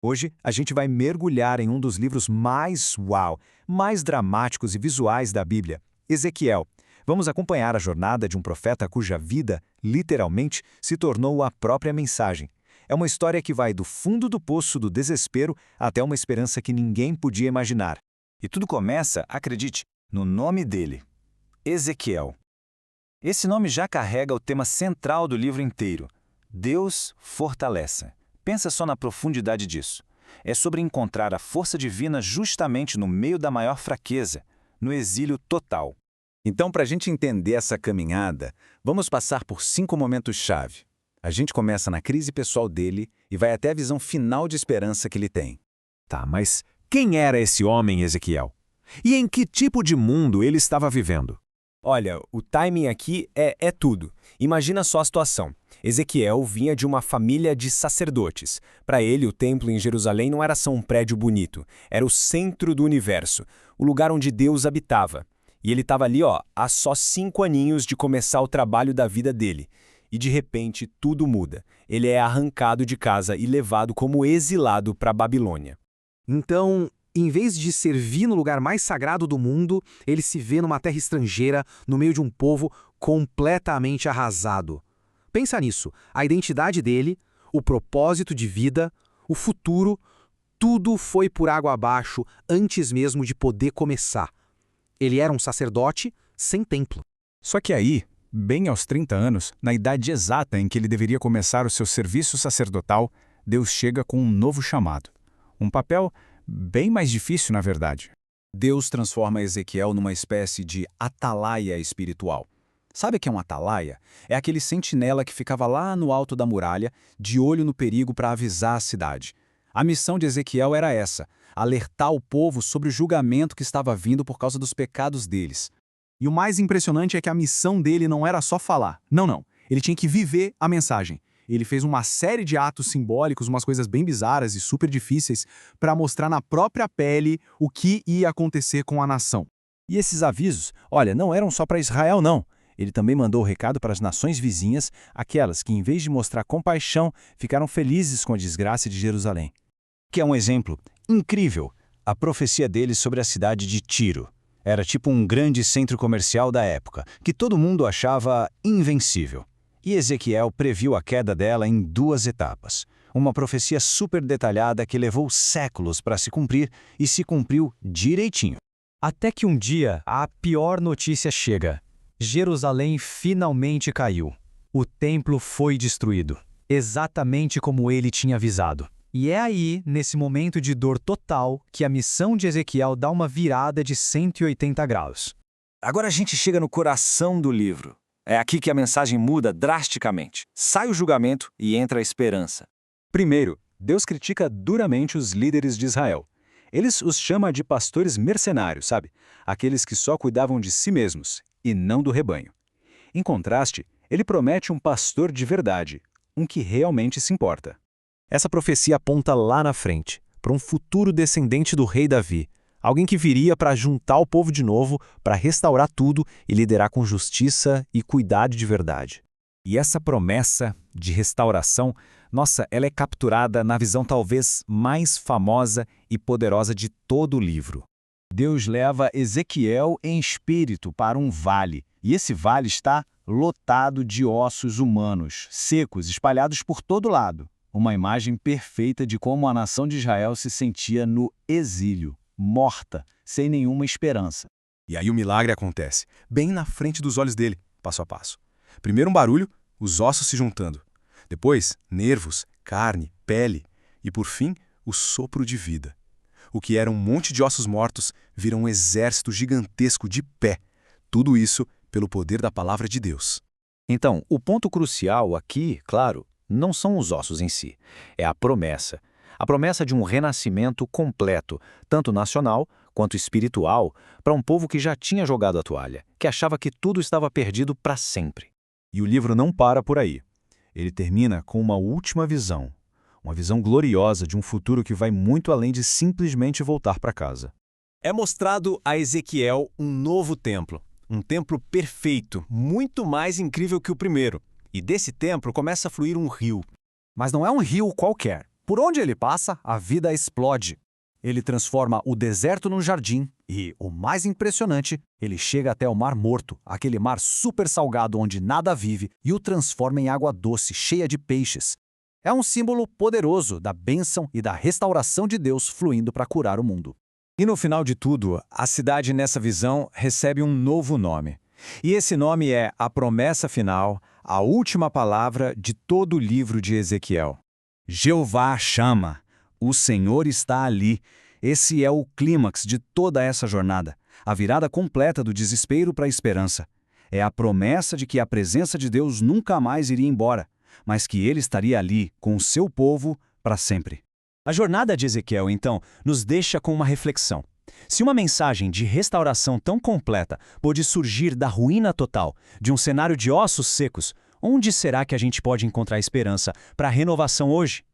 Hoje, a gente vai mergulhar em um dos livros mais dramáticos e visuais da Bíblia, Ezequiel. Vamos acompanhar a jornada de um profeta cuja vida, literalmente, se tornou a própria mensagem. É uma história que vai do fundo do poço do desespero até uma esperança que ninguém podia imaginar. E tudo começa, acredite, no nome dele, Ezequiel. Esse nome já carrega o tema central do livro inteiro. Deus fortalece. Pensa só na profundidade disso. É sobre encontrar a força divina justamente no meio da maior fraqueza, no exílio total. Então, para a gente entender essa caminhada, vamos passar por 5 momentos-chave. A gente começa na crise pessoal dele e vai até a visão final de esperança que ele tem. Tá, mas quem era esse homem Ezequiel? E em que tipo de mundo ele estava vivendo? Olha, o timing aqui é tudo. Imagina só a situação. Ezequiel vinha de uma família de sacerdotes. Para ele, o templo em Jerusalém não era só um prédio bonito, era o centro do universo, o lugar onde Deus habitava. E ele estava ali, há só 5 aninhos de começar o trabalho da vida dele. E de repente, tudo muda. Ele é arrancado de casa e levado como exilado para a Babilônia. Então, em vez de servir no lugar mais sagrado do mundo, ele se vê numa terra estrangeira, no meio de um povo completamente arrasado. Pensa nisso, a identidade dele, o propósito de vida, o futuro, tudo foi por água abaixo antes mesmo de poder começar. Ele era um sacerdote sem templo. Só que aí, bem aos 30 anos, na idade exata em que ele deveria começar o seu serviço sacerdotal, Deus chega com um novo chamado. Um papel bem mais difícil, na verdade. Deus transforma Ezequiel numa espécie de atalaia espiritual. Sabe o que é um atalaia? É aquele sentinela que ficava lá no alto da muralha, de olho no perigo para avisar a cidade. A missão de Ezequiel era essa, alertar o povo sobre o julgamento que estava vindo por causa dos pecados deles. E o mais impressionante é que a missão dele não era só falar. Não. Ele tinha que viver a mensagem. Ele fez uma série de atos simbólicos, umas coisas bem bizarras e super difíceis, para mostrar na própria pele o que ia acontecer com a nação. E esses avisos, olha, não eram só para Israel, não. Ele também mandou o recado para as nações vizinhas, aquelas que, em vez de mostrar compaixão, ficaram felizes com a desgraça de Jerusalém. Que é um exemplo incrível, a profecia dele sobre a cidade de Tiro. Era tipo um grande centro comercial da época, que todo mundo achava invencível. E Ezequiel previu a queda dela em 2 etapas. Uma profecia super detalhada que levou séculos para se cumprir e se cumpriu direitinho. Até que um dia, a pior notícia chega. Jerusalém finalmente caiu. O templo foi destruído, exatamente como ele tinha avisado. E é aí, nesse momento de dor total, que a missão de Ezequiel dá uma virada de 180 graus. Agora a gente chega no coração do livro. É aqui que a mensagem muda drasticamente. Sai o julgamento e entra a esperança. Primeiro, Deus critica duramente os líderes de Israel. Eles os chama de pastores mercenários, sabe? Aqueles que só cuidavam de si mesmos e não do rebanho. Em contraste, ele promete um pastor de verdade, um que realmente se importa. Essa profecia aponta lá na frente, para um futuro descendente do rei Davi, alguém que viria para juntar o povo de novo, para restaurar tudo e liderar com justiça e cuidado de verdade. E essa promessa de restauração, nossa, ela é capturada na visão talvez mais famosa e poderosa de todo o livro. Deus leva Ezequiel em espírito para um vale, e esse vale está lotado de ossos humanos, secos, espalhados por todo lado. Uma imagem perfeita de como a nação de Israel se sentia no exílio, morta, sem nenhuma esperança. E aí o milagre acontece, bem na frente dos olhos dele, passo a passo. Primeiro um barulho, os ossos se juntando. Depois, nervos, carne, pele. E por fim, o sopro de vida. O que era um monte de ossos mortos vira um exército gigantesco de pé. Tudo isso pelo poder da palavra de Deus. Então, o ponto crucial aqui, claro, não são os ossos em si, é a promessa. A promessa de um renascimento completo, tanto nacional quanto espiritual, para um povo que já tinha jogado a toalha, que achava que tudo estava perdido para sempre. E o livro não para por aí. Ele termina com uma última visão. Uma visão gloriosa de um futuro que vai muito além de simplesmente voltar para casa. É mostrado a Ezequiel um novo templo. Um templo perfeito, muito mais incrível que o primeiro. E desse templo começa a fluir um rio. Mas não é um rio qualquer. Por onde ele passa, a vida explode. Ele transforma o deserto num jardim e, o mais impressionante, ele chega até o Mar Morto, aquele mar super salgado onde nada vive, e o transforma em água doce, cheia de peixes. É um símbolo poderoso da bênção e da restauração de Deus fluindo para curar o mundo. E no final de tudo, a cidade nessa visão recebe um novo nome. E esse nome é a promessa final, a última palavra de todo o livro de Ezequiel. Jeová chama. O Senhor está ali. Esse é o clímax de toda essa jornada, a virada completa do desespero para a esperança. É a promessa de que a presença de Deus nunca mais iria embora, mas que ele estaria ali com o seu povo para sempre. A jornada de Ezequiel, então, nos deixa com uma reflexão. Se uma mensagem de restauração tão completa pôde surgir da ruína total, de um cenário de ossos secos, onde será que a gente pode encontrar esperança para a renovação hoje?